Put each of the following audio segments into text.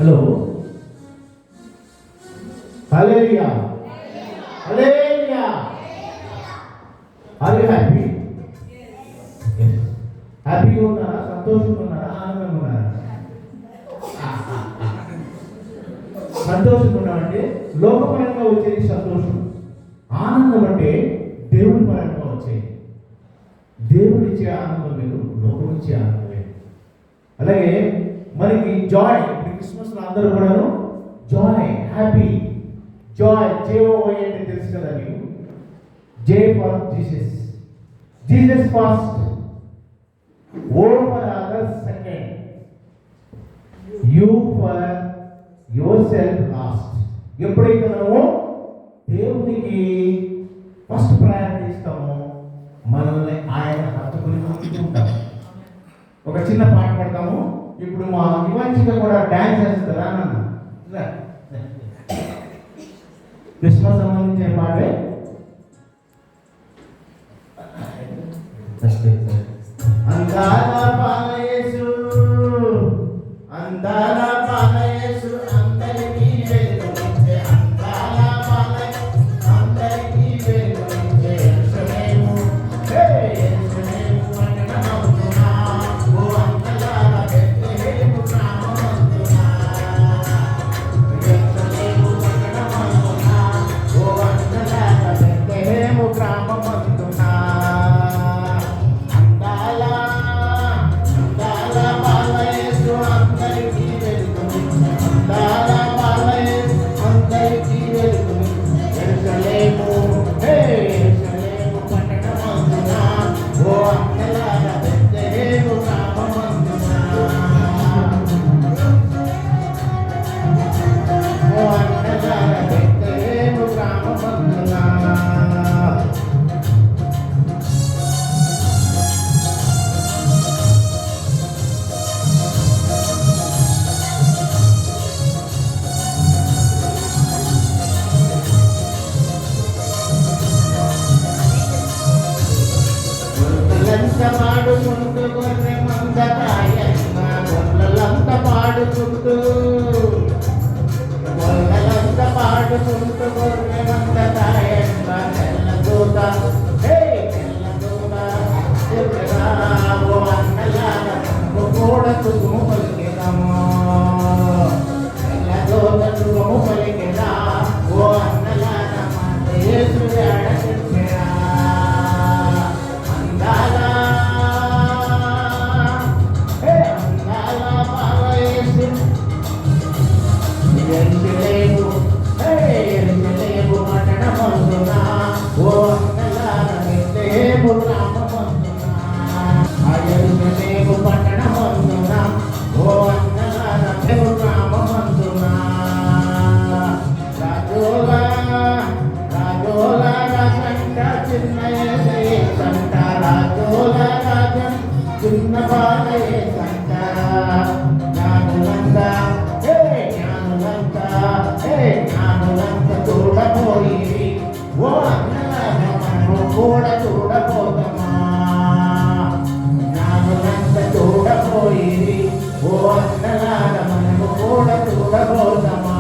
Hello, hallelujah, hallelujah. Are you happy? హ్యాపీగా ఉన్నారా? సంతోషంగా ఉన్నారా? ఆనందంగా ఉన్నారా? సంతోషంగా ఉన్నామంటే లోకపరంగా వచ్చేది సంతోషం. ఆనందం అంటే దేవుడి పరంగా వచ్చేది. దేవుడిచ్చే ఆనందం వేరు, లోకం ఇచ్చే ఆనందం వేరు. అలాగే మనకి జాయ్, ఇప్పుడు క్రిస్మస్లో అందరూ కూడాను జాయ్, హ్యాపీ, జాయ్, JOY అంటే తెలుసు కదా మీకు. J for Jesus, Jesus first, O for others second, U for your self last. ఎప్పుడైతే మనము దేవునికి ఫస్ట్ ప్రయారిటీ ఇస్తామో మనల్ని ఆయన హత్తుకుని ఉంటాం. ఒక చిన్న పాట పడతాము. ఇప్పుడు మా ఇవాంచిగా కూడా డాన్స్ చేస్తుందా అన్న? క్రిస్మస్ సంబంధించిన పాటే. అందాల బాలయేసు, అందాల బాలయేసు, అందరికీ వెలుగునిచ్చే అందాల బాలయేసు, అందరికీ వెలుగునిచ్చే యేసునేము, హే యేసునేము పట్టణమందున, ఓ అందలాల బెత్లెహేము గ్రామమందున, యేసునేము పట్టణమందున, ఓ అందలాల బెత్లెహేము గ్రామమందున. పాడుకుంటూ గొర్రె మంద కాయమ్మ, గొర్రెలంతా పాడుకుంటూ, గొర్రెలంతా పాడుకుంటూ గొర్రె మంద కాయమ్మ, తెల్ల దూత, హే తెల్ల దూత, ఓ అన్నలాగా కూడా సుఖము పలికెదాము, తెల్ల దూత సుఖము పలికెదా, ఓ అన్నలాగా యేసు ఆడకెచ్చరా. ఎరుసలేము, హే ఎరుసలేము పట్టణమందున, ఓ అందలాల బెత్లెహేము గ్రామమందున, ఆ ఎరుసలేము పట్టణమందున, ఓ అందలాల బెత్లెహేము గ్రామమందున. రాజోలా రాజోలా రాజంట చిన్న యేసయ్యే సంట, రాజోలా రాజం చిన్న బాలయే సంట, జ్ఞానులంతా జ్ఞానులంతా చూడబోయి, ఓ అన్నలాగా మనము కూడా చూడబోతామా. జ్ఞానులంతా చూడబోయి, ఓ అన్నలాగా మనము కూడా చూడబోతామా.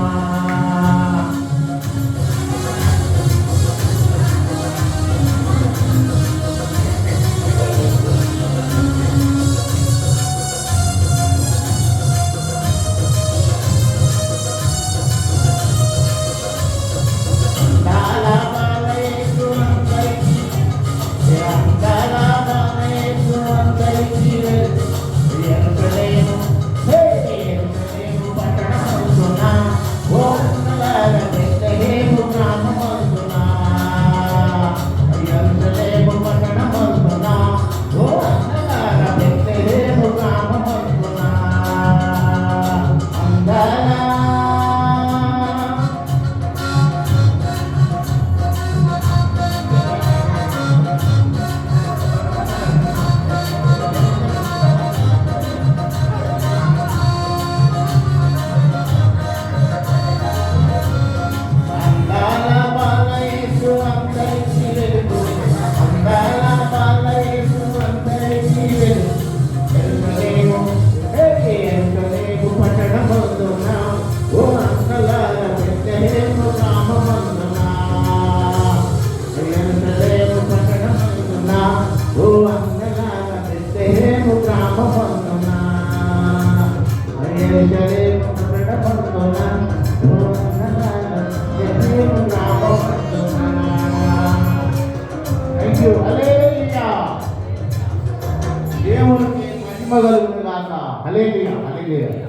Yeah. అన్నలార బెత్లెహేము గ్రామమందున యెరూషలేము పట్టణమందున ఓ అన్నలార బెత్లెహేము గ్రామమందున యెరూషలేము పట్టణమందున ఓ అన్నలార బెత్లెహేము గ్రామమందున. Thank you. హల్లెలూయా. దేవునికి మహిమ కలుగును గాక. హల్లెలూయా. హల్లెలూయా.